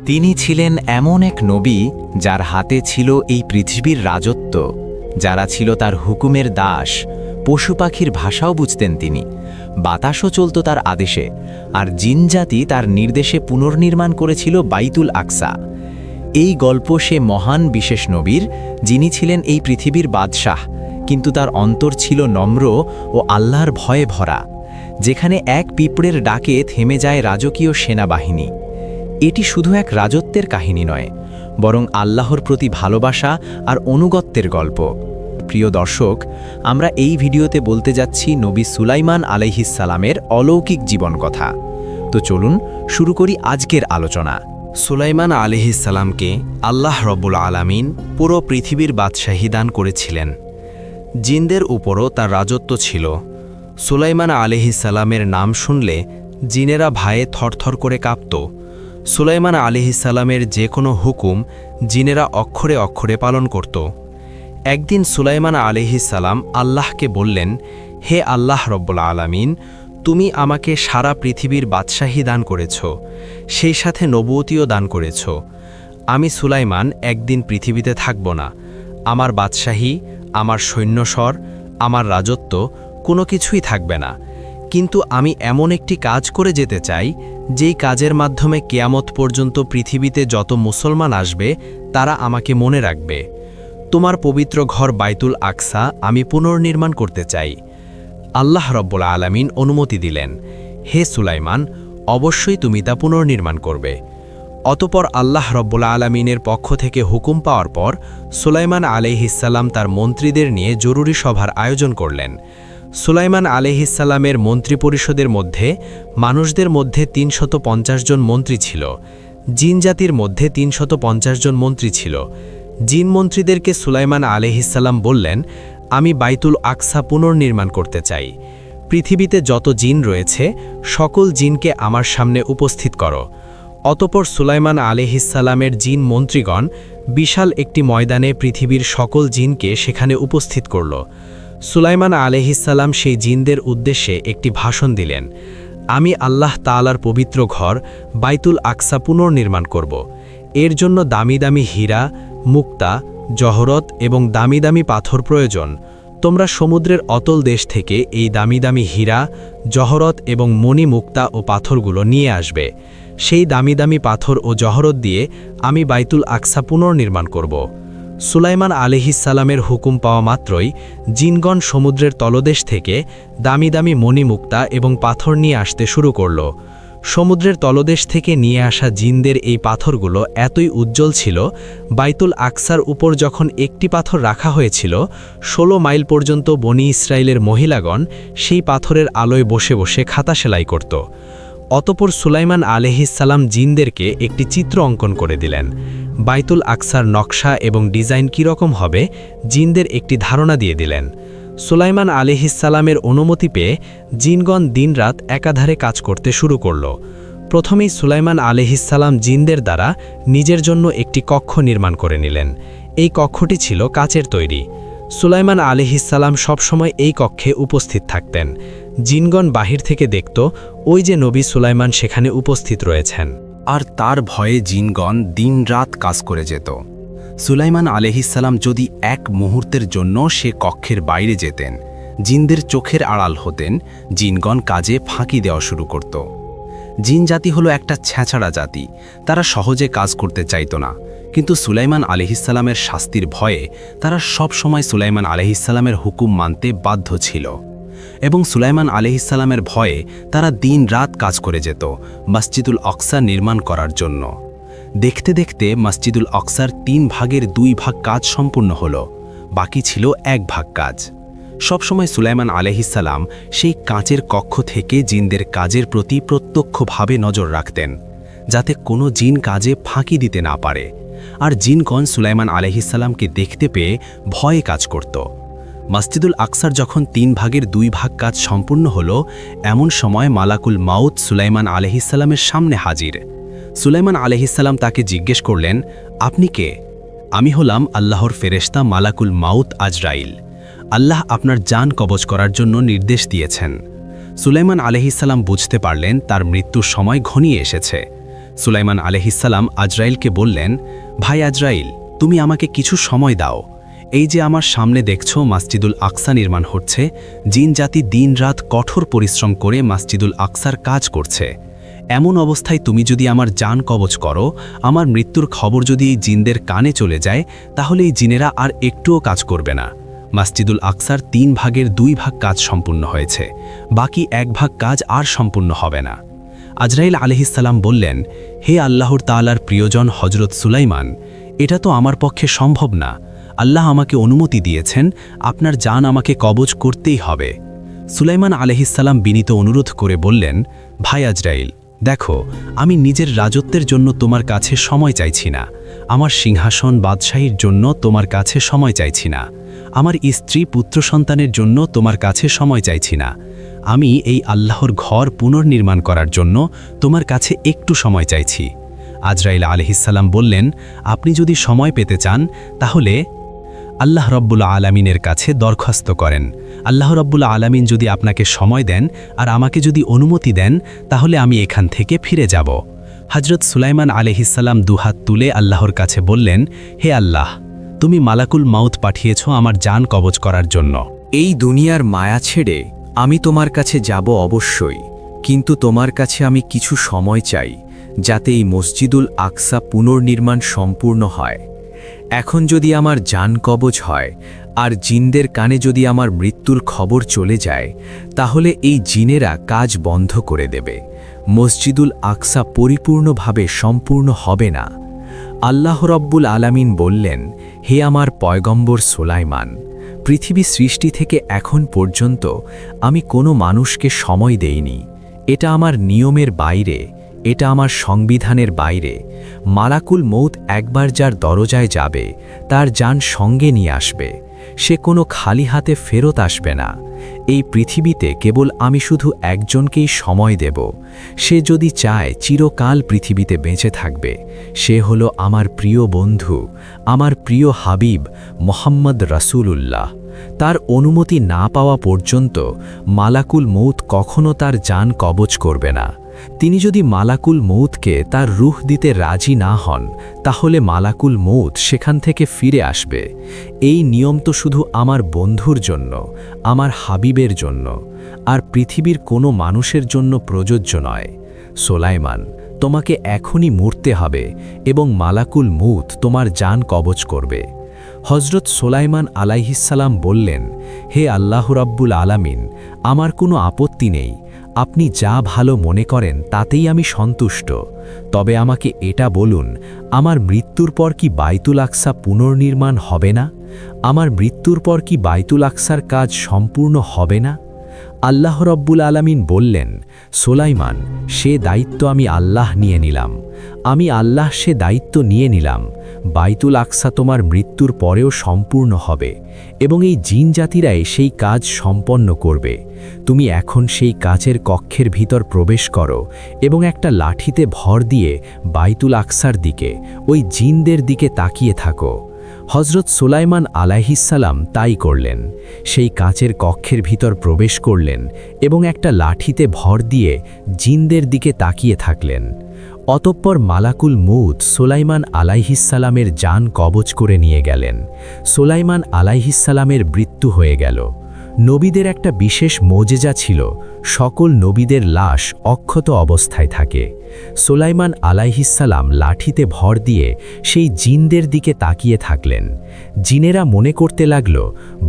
তিনি ছিলেন এমন এক নবী যার হাতে ছিল এই পৃথিবীর রাজত্ব, যারা ছিল তার হুকুমের দাস। পশু পাখির ভাষাও বুঝতেন তিনি, বাতাসও চলত তার আদেশে, আর জিনজাতি তার নির্দেশে পুনর্নির্মাণ করেছিল বাইতুল আকসা। এই গল্প সে মহান বিশেষ নবীর, যিনি ছিলেন এই পৃথিবীর বাদশাহ, কিন্তু তার অন্তর ছিল নম্র ও আল্লাহর ভয়ে ভরা, যেখানে এক পিঁপড়ের ডাকে থেমে যায় রাজকীয় সেনাবাহিনী। এটি শুধু এক রাজত্বের কাহিনী নয়, বরং আল্লাহর প্রতি ভালোবাসা আর অনুগত্যের গল্প। প্রিয় দর্শক, আমরা এই ভিডিওতে বলতে যাচ্ছি নবী সুলাইমান আলাইহিস সালামের অলৌকিক জীবন কথা। তো চলুন শুরু করি আজকের আলোচনা। সুলাইমান আলাইহিস সালামকে আল্লাহ রব্বুল আলামিন পুরো পৃথিবীর বাদশাহী দান করেছিলেন। জিনদের উপরও তার রাজত্ব ছিল। সুলাইমান আলাইহিস সালামের নাম শুনলে জিনেরা ভয়ে থরথর করে কাঁপত। সুলাইমান আলাইহিস সালামের যে কোনো হুকুম জিনেরা অক্ষরে অক্ষরে পালন করত। একদিন সুলাইমান আলাইহিস সালাম আল্লাহকে বললেন, হে আল্লাহ রব্বুল আলামিন, তুমি আমাকে সারা পৃথিবীর বাদশাহী দান করেছ, সেই সাথে নবুয়তিও দান করেছ। আমি সুলাইমান একদিন পৃথিবীতে থাকব না। আমার বাদশাহী, আমার সৈন্যস্বর, আমার রাজত্ব কোনো কিছুই থাকবে না। কিন্তু আমি এমন একটি কাজ করে যেতে চাই, যেই কাজের মাধ্যমে কিয়ামত পর্যন্ত পৃথিবীতে যত মুসলমান আসবে তারা আমাকে মনে রাখবে। তোমার পবিত্র ঘর বাইতুল আকসা আমি পুনর্নির্মাণ করতে চাই। আল্লাহ রব্বুল আলামিন অনুমতি দিলেন, হে সুলাইমান, অবশ্যই তুমি তা পুনর্নির্মাণ করবে। অতপর আল্লাহ রব্বুল আলামিনের পক্ষ থেকে হুকুম পাওয়ার পর সুলাইমান আলাইহিস সালাম তার মন্ত্রীদের নিয়ে জরুরি সভার আয়োজন করলেন। সুলাইমান আলাইহিস সালামের মন্ত্রিপরিষদের মধ্যে মানুষদের মধ্যে ৩৫০ জন মন্ত্রী ছিল, জিন জাতির মধ্যে ৩৫০ জন মন্ত্রী ছিল। জিন মন্ত্রীদেরকে সুলাইমান আলাইহিস সালাম বললেন, আমি বাইতুল আকসা পুনর্নির্মাণ করতে চাই। পৃথিবীতে যত জিন রয়েছে সকল জিনকে আমার সামনে উপস্থিত করো। অতপর সুলাইমান আলাইহিস সালামের জিন মন্ত্রীগণ বিশাল একটি ময়দানে পৃথিবীর সকল জিনকে সেখানে উপস্থিত করল। সুলাইমান আলাইহিস সালাম সেই জিনদের উদ্দেশ্যে একটি ভাষণ দিলেন, আমি আল্লাহ তাআলার পবিত্র ঘর বাইতুল আকসা পুনর্নির্মাণ করব। এর জন্য দামি দামি হীরা, মুক্তা, জহরত এবং দামি দামি পাথর প্রয়োজন। তোমরা সমুদ্রের অতল দেশ থেকে এই দামি দামি হীরা, জহরত এবং মণি, মুক্তা ও পাথরগুলো নিয়ে আসবে। সেই দামি দামি পাথর ও জহরত দিয়ে আমি বাইতুল আকসা পুনর্নির্মাণ করব। সুলাইমান আলাইহিস সালামের হুকুম পাওয়া মাত্রই জিনগণ সমুদ্রের তলদেশ থেকে দামি দামি মণি, মুক্তা এবং পাথর নিয়ে আসতে শুরু করল। সমুদ্রের তলদেশ থেকে নিয়ে আসা জিনদের এই পাথরগুলো এতই উজ্জ্বল ছিল, বাইতুল আকসার উপর যখন একটি পাথর রাখা হয়েছিল ১৬ মাইল পর্যন্ত বনি ইসরায়েলের মহিলাগণ সেই পাথরের আলোয় বসে বসে খাতা সেলাই করত। অতপর সুলাইমান আলাইহিস সালাম জিনদেরকে একটি চিত্র অঙ্কন করে দিলেন। বাইতুল আকসার নকশা এবং ডিজাইন কীরকম হবে জিনদের একটি ধারণা দিয়ে দিলেন। সুলাইমান আলাইহিস সালামের অনুমতি পেয়ে জিনগণ দিনরাত একাধারে কাজ করতে শুরু করল। প্রথমেই সুলাইমান আলাইহিস সালাম জিনদের দ্বারা নিজের জন্য একটি কক্ষ নির্মাণ করে নিলেন। এই কক্ষটি ছিল কাচের তৈরি। সুলাইমান আলাইহিস সালাম সবসময় এই কক্ষে উপস্থিত থাকতেন। জিনগণ বাহির থেকে দেখত ওই যে নবী সুলাইমান সেখানে উপস্থিত রয়েছেন, আর তার ভয়ে জিনগণ দিনরাত কাজ করে যেত। সুলাইমান আলাইহিস সালাম যদি এক মুহূর্তের জন্য সে কক্ষের বাইরে যেতেন, জিনদের চোখের আড়াল হতেন, জিনগণ কাজে ফাঁকি দেওয়া শুরু করত। জিন জাতি হলো একটা ছ্যাঁচড়া জাতি, তারা সহজে কাজ করতে চাইত না। কিন্তু সুলাইমান আলাইহিস সালামের শাস্তির ভয়ে তারা সব সময় সুলাইমান আলাইহিস সালামের হুকুম মানতে বাধ্য ছিল, এবং সুলাইমান আলাইহিস সালামের ভয়ে তারা দিন-রাত কাজ করে যেত মসজিদুল আকসা নির্মাণ করার জন্য। দেখতে দেখতে মসজিদুল আকসার ৩ ভাগের ২ ভাগ কাজ সম্পূর্ণ হল, বাকি ছিল ১ ভাগ কাজ। সবসময় সুলাইমান আলাইহিস সালাম সেই কাঁচের কক্ষ থেকে জিনদের কাজের প্রতি প্রত্যক্ষভাবে নজর রাখতেন, যাতে কোনো জিন কাজে ফাঁকি দিতে না পারে। আর জিনগণ সুলাইমান আলাইহিস সালামকে দেখতে পেয়ে ভয়ে কাজ করত। মসজিদুল আকসার যখন ৩ ভাগের ২ ভাগ কাজ সম্পূর্ণ হল, এমন সময় মালাকুল মাউত সুলাইমান আলাইহিস সালামের সামনে হাজির। সুলাইমান আলাইহিস সালাম তাকে জিজ্ঞেস করলেন, আপনি কে? আমি হলাম আল্লাহর ফেরেশতা মালাকুল মাউত আজরাইল। আল্লাহ আপনার জান কবজ করার জন্য নির্দেশ দিয়েছেন। সুলাইমান আলাইহিস সালাম বুঝতে পারলেন তার মৃত্যুর সময় ঘনিয়ে এসেছে। সুলাইমান আলাইহিসসালাম আজরাইলকে বললেন, ভাই আজরাইল, তুমি আমাকে কিছু সময় দাও। এই যে আমার সামনে দেখছো মসজিদুল আকসা নির্মাণ হচ্ছে, জিন জাতি দিনরাত কঠোর পরিশ্রম করে মসজিদুল আকসার কাজ করছে। এমন অবস্থায় তুমি যদি আমার জান কবজ করো, আমার মৃত্যুর খবর যদি এই জিনদের কানে চলে যায়, তাহলে এই জিনেরা আর একটুও কাজ করবে না। মসজিদুল আকসার 3 ভাগের 2 ভাগ কাজ সম্পূর্ণ হয়েছে, বাকি 1 ভাগ কাজ আর সম্পূর্ণ হবে না। আজরাইল আলাইহিসসালাম বললেন, হে আল্লাহর তাআলার প্রিয়জন হজরত সুলাইমান, এটা তো আমার পক্ষে সম্ভব না। আল্লাহ আমাকে অনুমতি দিয়েছেন, আপনার জান আমাকে কবজ করতেই হবে। সুলাইমান আলাইহিসসালাম বিনীত অনুরোধ করে বললেন, ভাই আজরাইল, দেখো, আমি নিজের রাজত্বের জন্য তোমার কাছে সময় চাইছি না, আমার সিংহাসন বাদশাহীর জন্য তোমার কাছে সময় চাইছি না, আমার স্ত্রী পুত্র সন্তানের জন্য তোমার কাছে সময় চাইছি না। আমি এই আল্লাহর ঘর পুনর্নির্মাণ করার জন্য তোমার কাছে একটু সময় চাইছি। আজরাইল আলাইহিসসালাম বললেন, আপনি যদি সময় পেতে চান তাহলে আল্লাহ রব্বুল আলামিনের কাছে দরখাস্ত করেন। আল্লাহ রব্বুল আলামিন যদি আপনাকে সময় দেন আর আমাকে যদি অনুমতি দেন, তাহলে আমি এখান থেকে ফিরে যাব। হজরত সুলাইমান আলাইহিসসালাম দুহাত তুলে আল্লাহর কাছে বললেন, হে আল্লাহ, তুমি মালাকুল মাউত পাঠিয়েছ আমার জান কবজ করার জন্য। এই দুনিয়ার মায়া ছেড়ে আমি তোমার কাছে যাব অবশ্যই, কিন্তু তোমার কাছে আমি কিছু সময় চাই, যাতে এই মসজিদুল আকসা পুনর্নির্মাণ সম্পূর্ণ হয়। এখন যদি আমার জান কবজ হয় আর জিনদের কানে যদি আমার মৃত্যুর খবর চলে যায়, তাহলে এই জিনেরা কাজ বন্ধ করে দেবে, মসজিদুল আকসা পরিপূর্ণভাবে সম্পূর্ণ হবে না। আল্লাহ রব্বুল আলামিন বললেন, হে আমার পয়গম্বর সুলাইমান, পৃথিবী সৃষ্টি থেকে এখন পর্যন্ত আমি কোনো মানুষকে সময় দেইনি। এটা আমার নিয়মের বাইরে, এটা আমার সংবিধানের বাইরে। মালাকুল মৌত একবার যার দরজায় যাবে, তার জান সঙ্গে নিয়ে আসবে, সে কোনো খালি হাতে ফেরত আসবে না। এই পৃথিবীতে কেবল আমি শুধু একজনকেই সময় দেব, সে যদি চায় চিরকাল পৃথিবীতে বেঁচে থাকবে। সে হলো আমার প্রিয় বন্ধু, আমার প্রিয় হাবিব মোহাম্মদ রাসূলুল্লাহ। তার অনুমতি না পাওয়া পর্যন্ত মালাকুল মৌত কখনো তার জান কবজ করবে না। তিনি যদি মালাকুল মৌতকে তার রূহ দিতে রাজি না হন, তাহলে মালাকুল মৌত সেখান থেকে ফিরে আসবে। এই নিয়ম তো শুধু আমার বন্ধুর জন্য, আমার হাবিবের জন্য, আর পৃথিবীর কোনো মানুষের জন্য প্রযোজ্য নয়। সুলাইমান, তোমাকে এখনই মরতে হবে এবং মালাকুল মৌত তোমার জান কবজ করবে। হজরত সুলাইমান আলাইহিসসালাম বললেন, হে আল্লাহ রাব্বুল আলামিন, আমার কোনো আপত্তি নেই, আপনি যা ভালো মনে করেন তাতেই আমি সন্তুষ্ট। তবে আমাকে এটা বলুন, আমার মৃত্যুর পর কি বাইতুল আকসা পুনর্নির্মাণ হবে না? আমার মৃত্যুর পর কি বাইতুল আকসার কাজ সম্পূর্ণ হবে না? আল্লাহ রব্বুল আলামিন বললেন, সুলাইমান, সে দায়িত্ব আমি আল্লাহ নিয়ে নিলাম। আমি আল্লাহ সে দায়িত্ব নিয়ে নিলাম। বাইতুল আকসা তোমার মৃত্যুর পরেও সম্পূর্ণ হবে এবং এই জিন জাতিরাই সেই কাজ সম্পন্ন করবে। তুমি এখন সেই কাচের কক্ষের ভিতর প্রবেশ করো এবং একটা লাঠিতে ভর দিয়ে বাইতুল আকসার দিকে, ওই জিনদের দিকে তাকিয়ে থাকো। হজরত সুলাইমান আলাইহিসসালাম তাই করলেন। সেই কাচের কক্ষের ভিতর প্রবেশ করলেন এবং একটা লাঠিতে ভর দিয়ে জিনদের দিকে তাকিয়ে থাকলেন। অতঃপর মালাকুল মৌত সুলাইমান আলাইহিসসালামের জান কবজ করে নিয়ে গেলেন। সুলাইমান আলাইহিসসালামের মৃত্যু হয়ে গেল। নবীদের একটা বিশেষ মোজেজা ছিল, সকল নবীদের লাশ অক্ষত অবস্থায় থাকে। সুলাইমান আলাইহিসসালাম লাঠিতে ভর দিয়ে সেই জিনদের দিকে তাকিয়ে থাকলেন। জিনেরা মনে করতে লাগল,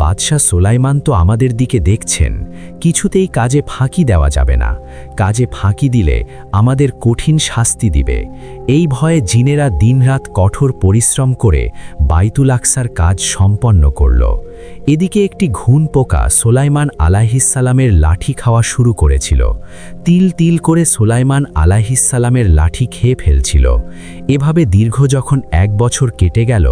বাদশাহ সুলাইমান তো আমাদের দিকে দেখছেন, কিছুতেই কাজে ফাঁকি দেওয়া যাবে না, কাজে ফাঁকি দিলে আমাদের কঠিন শাস্তি দিবে। এই ভয়ে জিনেরা দিনরাত কঠোর পরিশ্রম করে বাইতুল আকসার কাজ সম্পন্ন করল। এদিকে একটি ঘুণ পোকা সুলাইমান আলাইহিসসালামের লাঠি খাওয়া শুরু করেছিল। তিল তিল করে সুলাইমান আলাইহিসসালামের লাঠি খেয়ে ফেলছিল। এভাবে দীর্ঘ যখন 1 বছর কেটে গেল,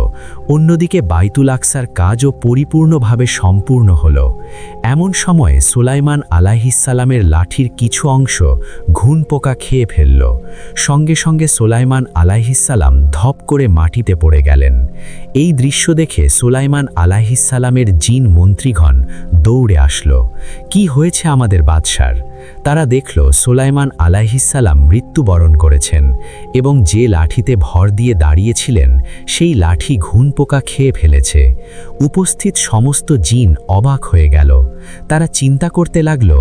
অন্যদিকে বাইতুল আকসার কাজও পরিপূর্ণভাবে সম্পূর্ণ হল। এমন সময়ে সুলাইমান আলাইহিসসালামের লাঠির কিছু অংশ ঘুণ পোকা খেয়ে ফেলল। সঙ্গে সঙ্গে সুলাইমান আলাইহিসসালাম ধপ করে মাটিতে পড়ে গেলেন। এই দৃশ্য দেখে সুলাইমান আলাইহিসসালামের জিন মন্ত্রীগণ দৌড়ে আসলো। কি হয়েছে আমাদের বাদশার? তারা দেখল সুলাইমান আলাইহিসসালাম মৃত্যুবরণ করেছেন এবং যে লাঠিতে ভর দিয়ে দাঁড়িয়েছিলেন সেই লাঠি ঘুনপোকা খেয়ে ফেলেছে। উপস্থিত সমস্ত জিন অবাক হয়ে গেল। তারা চিন্তা করতে লাগল,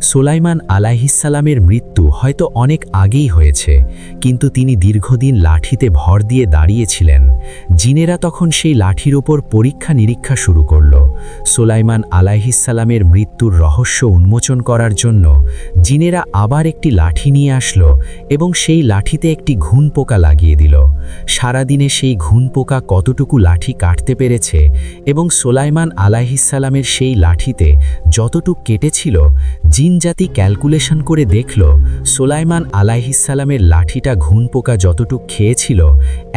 সুলাইমান আলাইহিসসালামের মৃত্যু হয়তো অনেক আগেই হয়েছে, কিন্তু তিনি দীর্ঘদিন লাঠিতে ভর দিয়ে দাঁড়িয়েছিলেন। জিনেরা তখন সেই লাঠির ওপর পরীক্ষা নিরীক্ষা শুরু করল। সুলাইমান আলাইহিসসালামের মৃত্যুর রহস্য উন্মোচন করার জন্য জিনেরা আবার একটি লাঠি নিয়ে আসলো এবং সেই লাঠিতে একটি ঘুনপোকা লাগিয়ে দিল। সারাদিনে সেই ঘুনপোকা কতটুকু লাঠি কাটতে পেরেছে এবং সুলাইমান আলাইহিসসালামের সেই লাঠিতে যতটুক কেটেছিল, জিনজাতি ক্যালকুলেশন করে দেখল সুলাইমান আলাইহিসসালামের লাঠিটা ঘুনপোকা যতটুক খেয়েছিল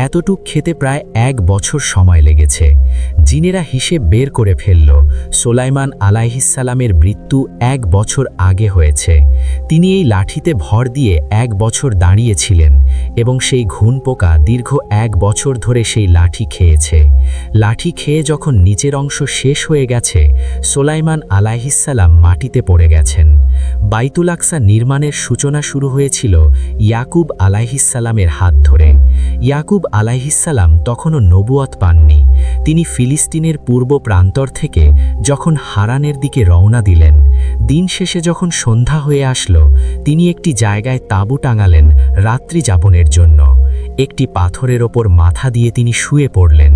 এতটুক খেতে প্রায় 1 বছর সময় লেগেছে। জিনেরা হিসেব বের করে ফেলল, সুলাইমান আলাইহিসসালামের মৃত্যু 1 বছর আগে হয়েছে। তিনি এই লাঠিতে ভর দিয়ে 1 বছর দাঁড়িয়েছিলেন এবং সেই ঘুনপোকা দীর্ঘ 1 বছর ধরে সেই লাঠি খেয়েছে। লাঠি খেয়ে যখন নিচের অংশ শেষ হয়ে গেছে, সুলাইমান আলাইহিসসালাম মাটিতে পড়ে গেছেন। বাইতুল আকসা নির্মাণের সূচনা শুরু হয়েছিল ইয়াকুব আলাইহিসসালামের হাত ধরে। ইয়াকুব আলাইহিসসালাম তখনও নবুয়ত পাননি। তিনি ফিলিস্তিনের পূর্ব প্রান্তর থেকে যখন হারানের দিকে রওনা দিলেন, দিন শেষে যখন সন্ধ্যা হয়ে আসলো, তিনি একটি জায়গায় তাঁবু টাঙালেন রাত্রি যাপনের জন্য। একটি পাথরের ওপর মাথা দিয়ে তিনি শুয়ে পড়লেন।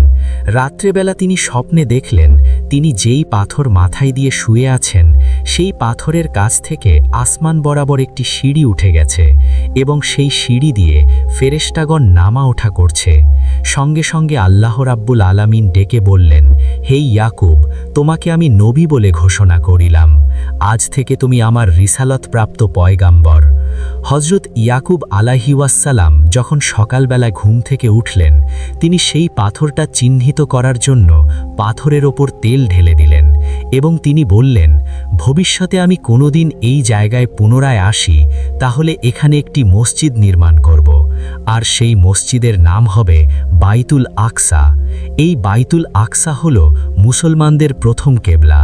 রাত্রেবেলা তিনি স্বপ্নে দেখলেন তিনি যেই পাথর মাথায় দিয়ে শুয়ে আছেন সেই পাথরের কাছ থেকে আসমান বরাবর একটি সিঁড়ি উঠে গেছে এবং সেই সিঁড়ি দিয়ে ফেরেশতাগণ নামা ওঠা করছে। সঙ্গে সঙ্গে আল্লাহ রাব্বুল আলামিন ডেকে বললেন, হে ইয়াকুব, তোমাকে আমি নবী বলে ঘোষণা করিলাম। আজ থেকে তুমি আমার রিসালত প্রাপ্ত পয়গাম্বর। হযরত ইয়াকুব আলাইহিওয়াসসালাম যখন সকালবেলা ঘুম থেকে উঠলেন, তিনি সেই পাথরটা চিহ্নিত করার জন্য পাথরের ওপর তেল ঢেলে দিলেন এবং তিনি বললেন, ভবিষ্যতে আমি কোনোদিন এই জায়গায় পুনরায় আসি তাহলে এখানে একটি মসজিদ নির্মাণ করব, আর সেই মসজিদের নাম হবে বাইতুল আকসা। এই বাইতুল আকসা হল মুসলমানদের প্রথম কেবলা।